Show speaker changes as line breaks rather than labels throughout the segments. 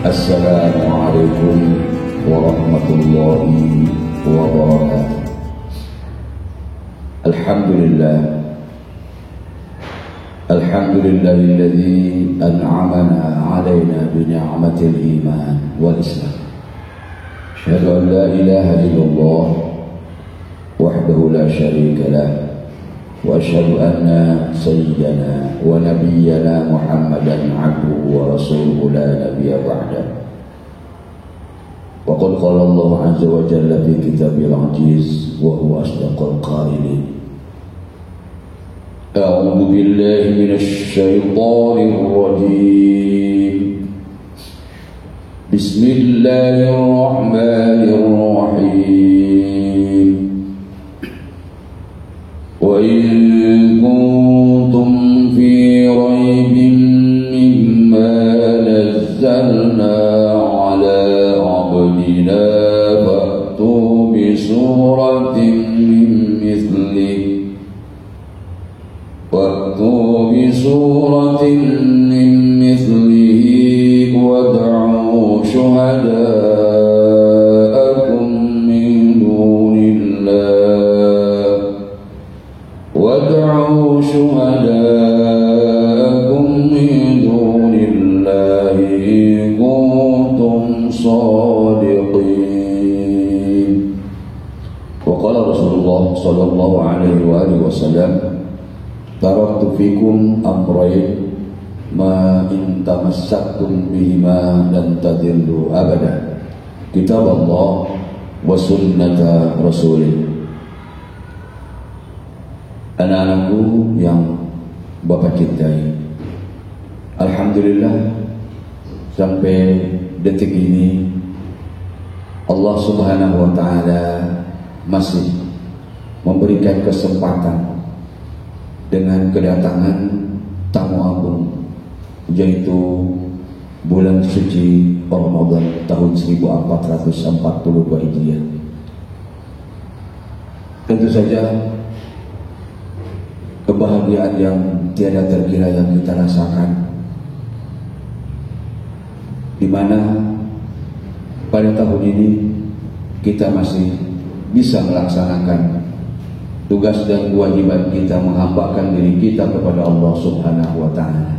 Assalamualaikum warahmatullahi wabarakatuh. Alhamdulillahilladzi an'amana 'alaina bi ni'matil iman wal islam. Asyhadu an la ilaha illallah wahdahu la syarika lah wa asyhadu anna sayyidana wa nabiyyana Muhammadan 'abduhu wa rasuluhu la nabiyya ba'dahu. Wa qad qala Allah 'azza wa jalla fi kitabil 'aziz wa huwa asdaqul qailin. A'udzu billahi minasy syaithanir rajim. Bismillahirrahmanirrahim. Wa in kuntum fi raibin mimma nazzalna ala 'abdina fa'tu bi suratin min mithlihi وَأْتُوا بِسُورَةٍ مِّن مِّثْلِهِ وَادْعُوا شُهَدَاءَكُم مِّن دُونِ اللَّهِ إِن كُنتُمْ صَادِقِينَ. وقال رسول الله صلى الله عليه وآله وسلم: taraktu fikum amrayn ma in tamassaktum bihima lan tadillu abada, kitab Allah wa sunnata rasulih. Anak-anakku yang Bapak cintai, alhamdulillah sampai detik ini Allah Subhanahu wa taala masih memberikan kesempatan dengan kedatangan tamu agung, yaitu bulan suci Ramadan tahun 1442 Hijriah. Tentu saja kebahagiaan yang tiada terkira yang kita rasakan, di mana pada tahun ini kita masih bisa melaksanakan tugas dan kewajiban kita menghambakan diri kita kepada Allah Subhanahu wa taala.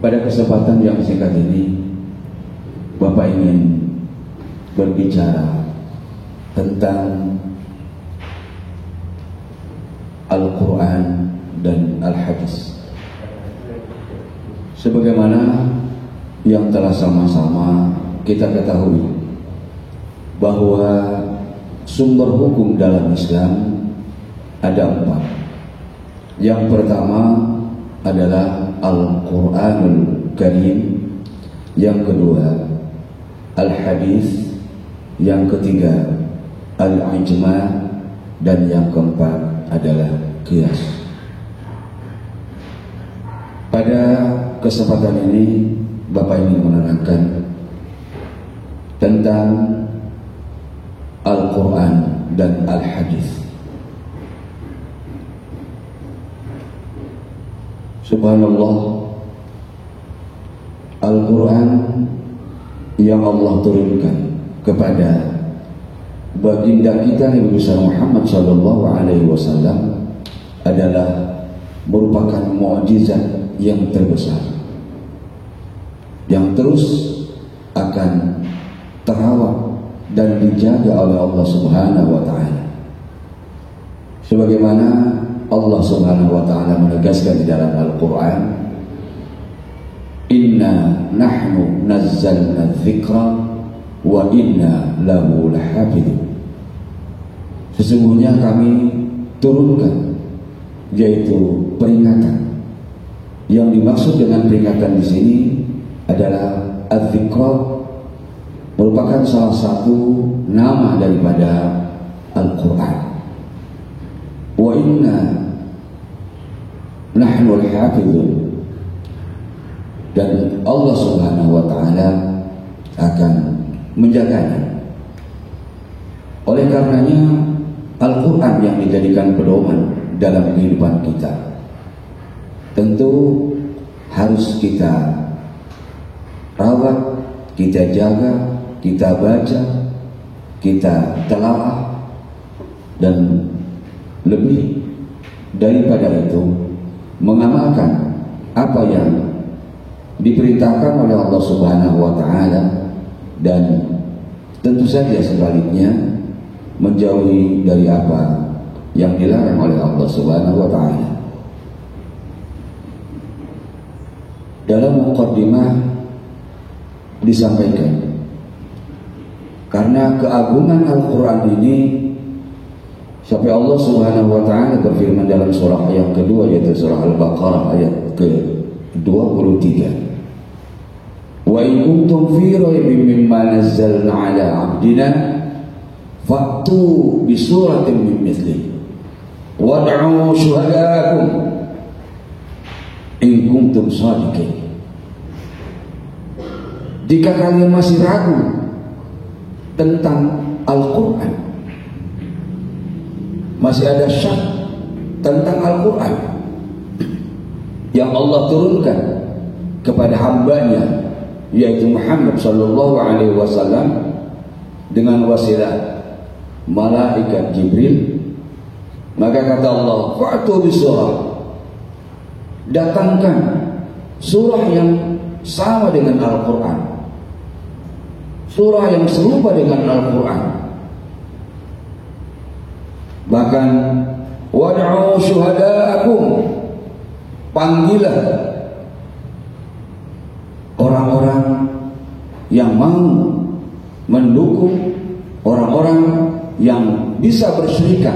Pada kesempatan yang singkat ini, Bapak ingin berbicara tentang Al-Quran dan Al-Hadis. Sebagaimana yang telah sama-sama kita ketahui bahwa sumber hukum dalam Islam ada 4. Yang pertama adalah Al-Quranul Karim, yang kedua Al-Hadis, yang ketiga Al-Ijma', dan yang keempat adalah Qiyas. Pada kesempatan ini Bapak ingin menerangkan tentang Al-Quran dan Al-Hadis. Subhanallah, Al-Quran yang Allah turunkan kepada baginda kita Nabi besar Muhammad sallallahu alaihi wasallam adalah merupakan mukjizat yang terbesar, yang terus akan terawat dan dijaga oleh Allah Subhanahu wa taala. Sebagaimana Allah Subhanahu wa taala menegaskan di dalam Al-Qur'an, "Inna nahnu nazzalna dzikra wa inna lahu lahafidun." Sesungguhnya kami turunkan, yaitu peringatan. Yang dimaksud dengan peringatan di sini adalah az-dzikra, merupakan salah satu nama daripada Al-Quran. Wa inna nahnu al-hafidhun, dan Allah Subhanahu wa taala akan menjaganya. Oleh karenanya Al-Quran yang dijadikan pedoman dalam kehidupan kita tentu harus kita rawat, kita jaga, kita baca, kita telaah, dan lebih daripada itu mengamalkan apa yang diperintahkan oleh Allah Subhanahu wa taala, dan tentu saja sebaliknya menjauhi dari apa yang dilarang oleh Allah Subhanahu wa taala. Dalam muqaddimah disampaikan, karena keagungan Al-Quran ini sampai Allah Subhanahu wa taala berfirman dalam surah yang kedua, yaitu surah Al-Baqarah ayat ke-23, wa in kuntum fi raibin mimma nazzalna ala 'abdina fa'tu bi suratin min mithlihi wad'u syuhadaakum in kuntum shadiqin. Jika kalian masih ragu tentang Al-Quran, masih ada syak tentang Al-Quran yang Allah turunkan kepada hambanya, yaitu Muhammad sallallahu alaihi wasallam, dengan wasilah malaikat Jibril, maka kata Allah, fa'tu bisurah, datangkan surah yang sama dengan Al-Quran, surah yang serupa dengan Al-Quran. Bahkan wad'u syuhadaakum, panggillah orang-orang yang mau mendukung, orang-orang yang bisa berserikat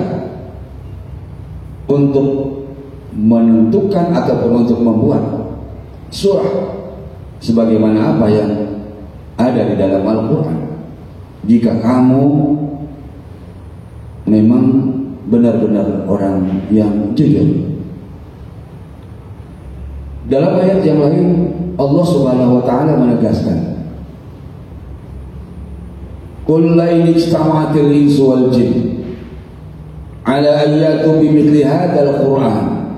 untuk menentukan ataupun untuk membuat surah sebagaimana apa yang ada di dalam Al-Quran. Jika kamu memang benar-benar orang yang jujur. Dalam ayat yang lain Allah Subhanahu wa taala menegaskan, qul la in ijtama'atil insu wal jin ala an yatu bimithli hadzal Qur'an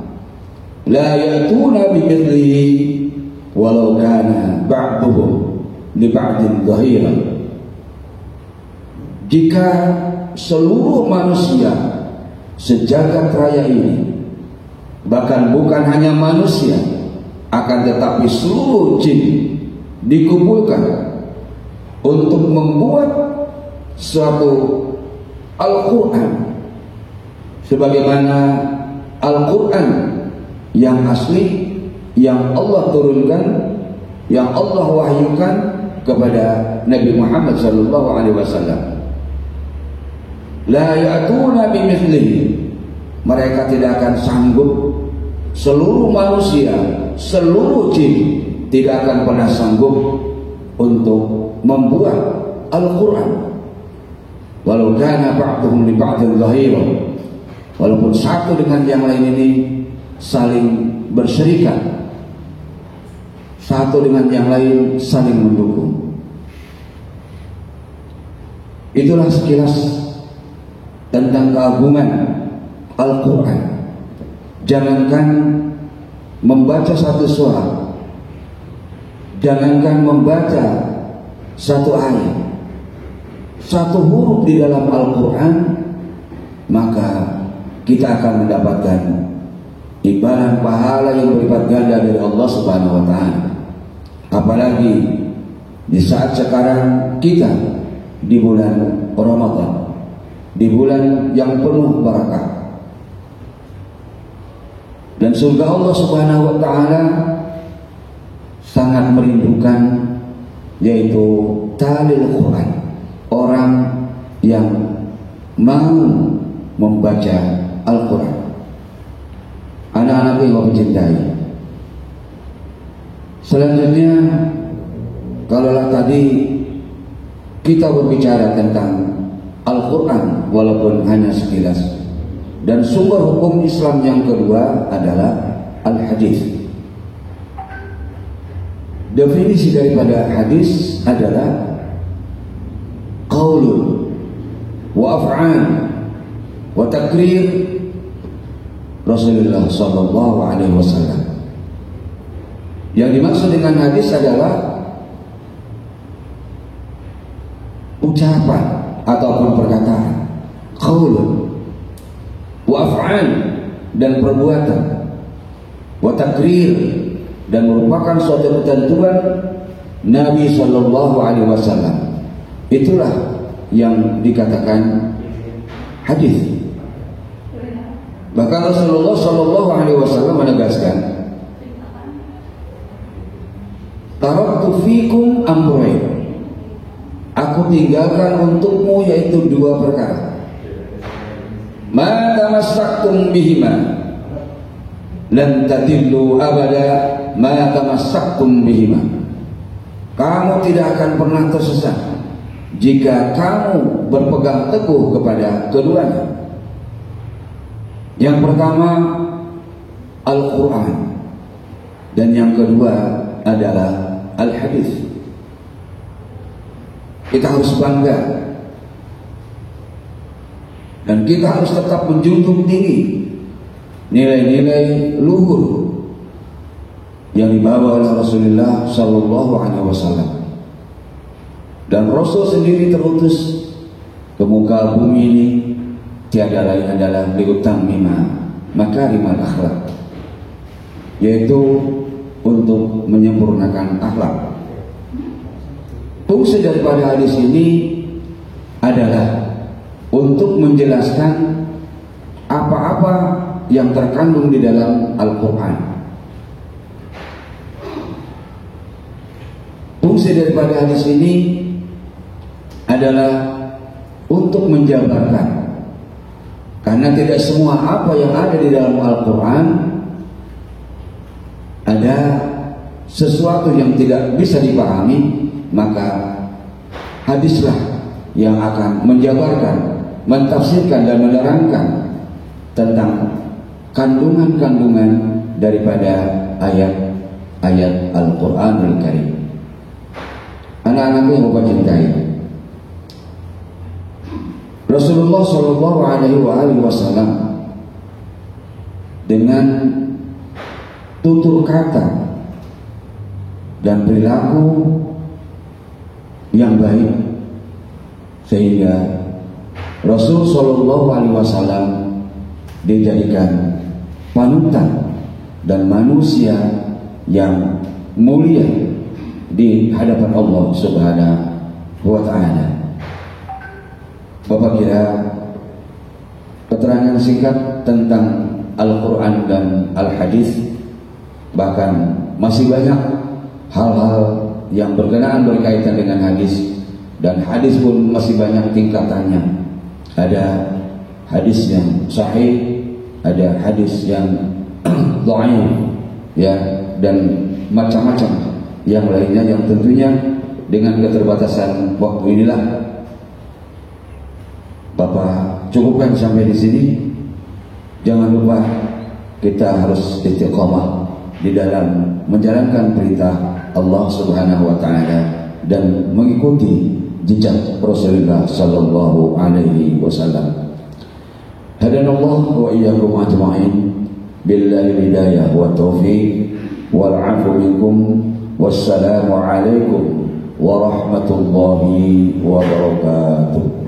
la yatuna bimithlihi walau kana ba'duhum li ba'din dhahiran. Jika seluruh manusia sejagat raya ini, bahkan bukan hanya manusia, akan tetapi seluruh jin dikumpulkan untuk membuat suatu Al-Quran sebagaimana Al-Quran yang asli, yang Allah turunkan, yang Allah wahyukan kepada Nabi Muhammad sallallahu alaihi wasallam. La ya'tuna bimithlihi, mereka tidak akan sanggup, seluruh manusia, seluruh jin tidak akan pernah sanggup untuk membuat Al-Quran. Walau kana ba'duhum li ba'din dhahira, walaupun satu dengan yang lain ini saling berserikat, satu dengan yang lain saling mendukung. Itulah sekilas tentang keagungan Al-Quran. Jangankan membaca satu surah, jangankan membaca satu ayat, satu huruf di dalam Al-Quran, maka kita akan mendapatkan imbalan pahala yang berlipat ganda dari Allah Subhanahu wa taala. Apalagi di saat sekarang kita di bulan Ramadan, di bulan yang penuh barakah, dan surga Allah Subhanahu wa taala sangat merindukan, yaitu talil Quran, orang yang mau membaca Al-Quran. Anak-anak yang Allah cintai, selanjutnya kalaulah tadi kita berbicara tentang Al-Quran walaupun hanya sekilas, dan sumber hukum Islam yang kedua adalah Al-Hadis. Definisi daripada hadis adalah qaulun wa af'al wa takrir Rasulullah sallallahu alaihi wasallam. Yang dimaksud dengan hadis adalah ucapan ataupun perkataan, qaul wa af'al dan perbuatan, wa takrir dan merupakan suatu ketentuan Nabi Shallallahu Alaihi Wasallam. Itulah yang dikatakan hadis. Bahkan Rasulullah Shallallahu Alaihi Wasallam menegaskan, taraktu fikum amrayn, aku tinggalkan untukmu yaitu dua perkara. Ma tamassaktum bihima lan tadillu abada ma tamassaktum bihima. Kamu tidak akan pernah tersesat jika kamu berpegang teguh kepada keduanya. Yang pertama Al-Quran, dan yang kedua adalah Al-Hadis. Kita harus bangga dan kita harus tetap menjunjung tinggi nilai-nilai luhur yang dibawa oleh Rasulullah Sallallahu Alaihi Wasallam. Dan Rasul sendiri terutus ke muka bumi ini tiada lain adalah liutammima makarimal akhlak, yaitu untuk menyempurnakan akhlak. Fungsi daripada hadis ini adalah untuk menjelaskan apa-apa yang terkandung di dalam Al-Quran. Fungsi daripada hadis ini adalah untuk menjabarkan, karena tidak semua apa yang ada di dalam Al-Quran ada sesuatu yang tidak bisa dipahami, maka hadislah yang akan menjabarkan, mentafsirkan dan menerangkan tentang kandungan-kandungan daripada ayat-ayat Al-Quranul Karim. Anak-anakku yang Bapak cintai, Rasulullah Shallallahu Alaihi Wasallam dengan tutur kata dan perilaku yang baik, sehingga Rasul Shallallahu Alaihi Wasallam dijadikan panutan dan manusia yang mulia di hadapan Allah Subhanahu wa Ta'ala. Bapak kira keterangan singkat tentang Al-Quran dan Al-Hadis, bahkan masih banyak hal-hal yang berkaitan dengan hadis, dan hadis pun masih banyak tingkatannya. Ada hadis yang sahih, ada hadis yang dhaif, ya, dan macam-macam yang lainnya, yang tentunya dengan keterbatasan waktu inilah Bapak cukupkan sampai di sini. Jangan lupa kita harus istiqomah di dalam menjalankan perintah Allah Subhanahu wa Ta'ala dan mengikuti jejak Rasulullah Sallallahu Alaihi Wasallam. Hadanallah wa iyyakum ajma'in, billahi hidayah wa taufiq wal 'afwu minkum. Wassalamu alaikum warahmatullahi wabarakatuh.